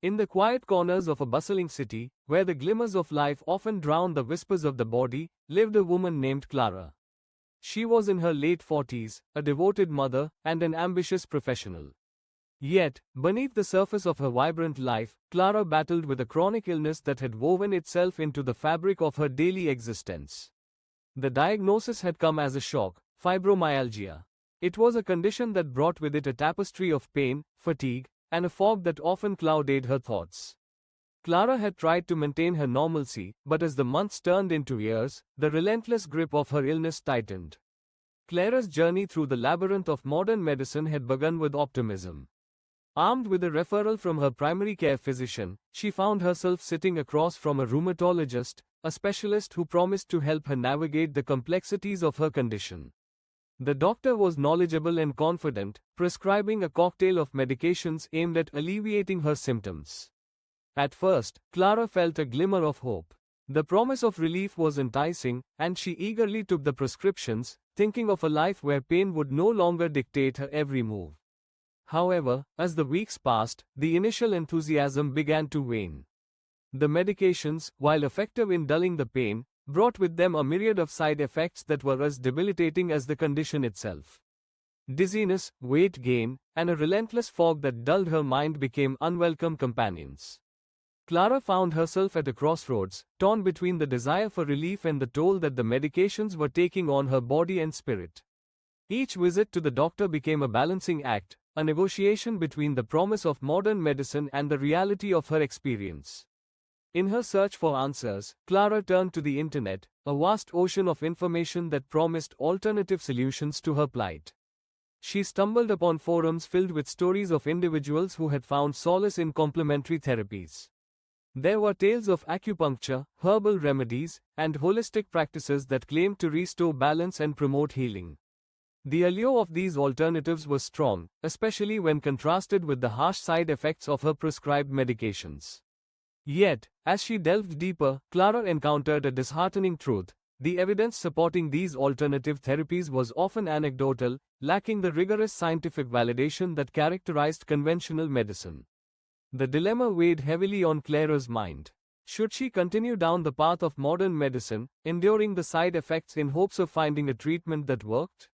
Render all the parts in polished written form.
In the quiet corners of a bustling city, where the glimmers of life often drown the whispers of the body, lived a woman named Clara. She was in her late 40s, a devoted mother, and an ambitious professional. Yet, beneath the surface of her vibrant life, Clara battled with a chronic illness that had woven itself into the fabric of her daily existence. The diagnosis had come as a shock: fibromyalgia. It was a condition that brought with it a tapestry of pain, fatigue, and a fog that often clouded her thoughts. Clara had tried to maintain her normalcy, but as the months turned into years, the relentless grip of her illness tightened. Clara's journey through the labyrinth of modern medicine had begun with optimism. Armed with a referral from her primary care physician, she found herself sitting across from a rheumatologist, a specialist who promised to help her navigate the complexities of her condition. The doctor was knowledgeable and confident, prescribing a cocktail of medications aimed at alleviating her symptoms. At first, Clara felt a glimmer of hope. The promise of relief was enticing, and she eagerly took the prescriptions, thinking of a life where pain would no longer dictate her every move. However, as the weeks passed, the initial enthusiasm began to wane. The medications, while effective in dulling the pain, brought with them a myriad of side effects that were as debilitating as the condition itself. Dizziness, weight gain, and a relentless fog that dulled her mind became unwelcome companions. Clara found herself at a crossroads, torn between the desire for relief and the toll that the medications were taking on her body and spirit. Each visit to the doctor became a balancing act, a negotiation between the promise of modern medicine and the reality of her experience. In her search for answers, Clara turned to the internet, a vast ocean of information that promised alternative solutions to her plight. She stumbled upon forums filled with stories of individuals who had found solace in complementary therapies. There were tales of acupuncture, herbal remedies, and holistic practices that claimed to restore balance and promote healing. The allure of these alternatives was strong, especially when contrasted with the harsh side effects of her prescribed medications. Yet, as she delved deeper, Clara encountered a disheartening truth: the evidence supporting these alternative therapies was often anecdotal, lacking the rigorous scientific validation that characterized conventional medicine. The dilemma weighed heavily on Clara's mind. Should she continue down the path of modern medicine, enduring the side effects in hopes of finding a treatment that worked?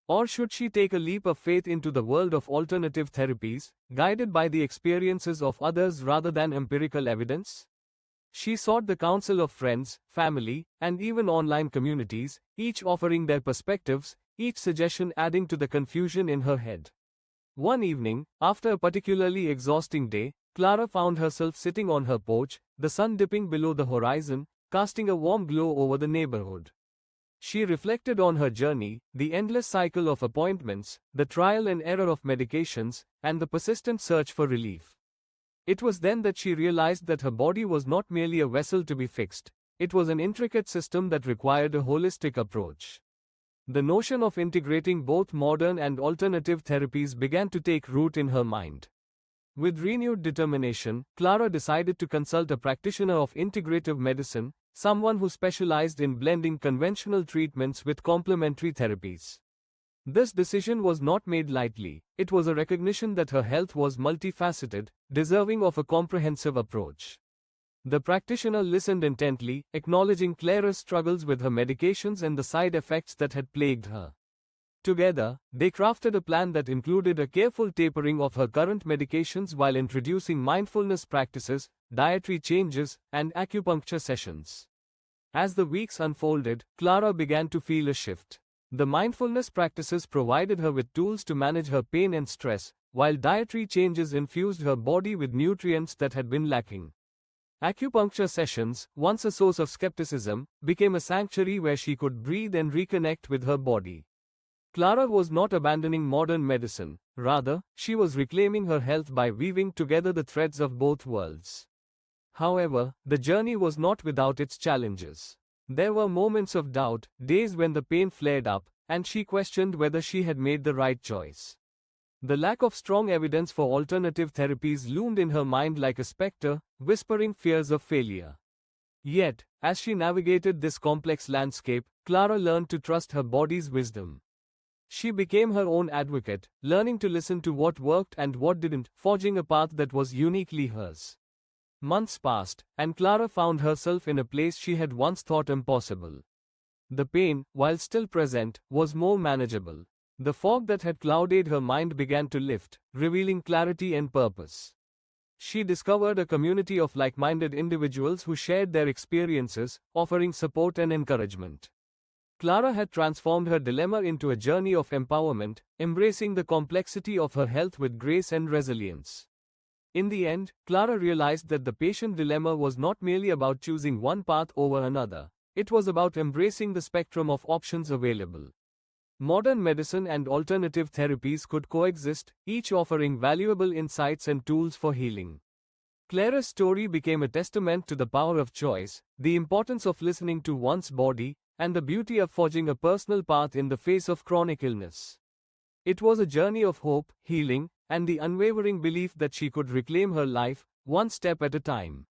Or should she take a leap of faith into the world of alternative therapies, guided by the experiences of others rather than empirical evidence? She sought the counsel of friends, family, and even online communities, each offering their perspectives, each suggestion adding to the confusion in her head. One evening, after a particularly exhausting day, Clara found herself sitting on her porch, the sun dipping below the horizon, casting a warm glow over the neighborhood. She reflected on her journey, the endless cycle of appointments, the trial and error of medications, and the persistent search for relief. It was then that she realized that her body was not merely a vessel to be fixed, it was an intricate system that required a holistic approach. The notion of integrating both modern and alternative therapies began to take root in her mind. With renewed determination, Clara decided to consult a practitioner of integrative medicine, someone who specialized in blending conventional treatments with complementary therapies. This decision was not made lightly. It was a recognition that her health was multifaceted, deserving of a comprehensive approach. The practitioner listened intently, acknowledging Clara's struggles with her medications and the side effects that had plagued her. Together, they crafted a plan that included a careful tapering of her current medications while introducing mindfulness practices, dietary changes, and acupuncture sessions. As the weeks unfolded, Clara began to feel a shift. The mindfulness practices provided her with tools to manage her pain and stress, while dietary changes infused her body with nutrients that had been lacking. Acupuncture sessions, once a source of skepticism, became a sanctuary where she could breathe and reconnect with her body. Clara was not abandoning modern medicine, rather, she was reclaiming her health by weaving together the threads of both worlds. However, the journey was not without its challenges. There were moments of doubt, days when the pain flared up, and she questioned whether she had made the right choice. The lack of strong evidence for alternative therapies loomed in her mind like a specter, whispering fears of failure. Yet, as she navigated this complex landscape, Clara learned to trust her body's wisdom. She became her own advocate, learning to listen to what worked and what didn't, forging a path that was uniquely hers. Months passed, and Clara found herself in a place she had once thought impossible. The pain, while still present, was more manageable. The fog that had clouded her mind began to lift, revealing clarity and purpose. She discovered a community of like-minded individuals who shared their experiences, offering support and encouragement. Clara had transformed her dilemma into a journey of empowerment, embracing the complexity of her health with grace and resilience. In the end, Clara realized that the patient dilemma was not merely about choosing one path over another. It was about embracing the spectrum of options available. Modern medicine and alternative therapies could coexist, each offering valuable insights and tools for healing. Clara's story became a testament to the power of choice, the importance of listening to one's body, and the beauty of forging a personal path in the face of chronic illness. It was a journey of hope, healing, and the unwavering belief that she could reclaim her life, one step at a time.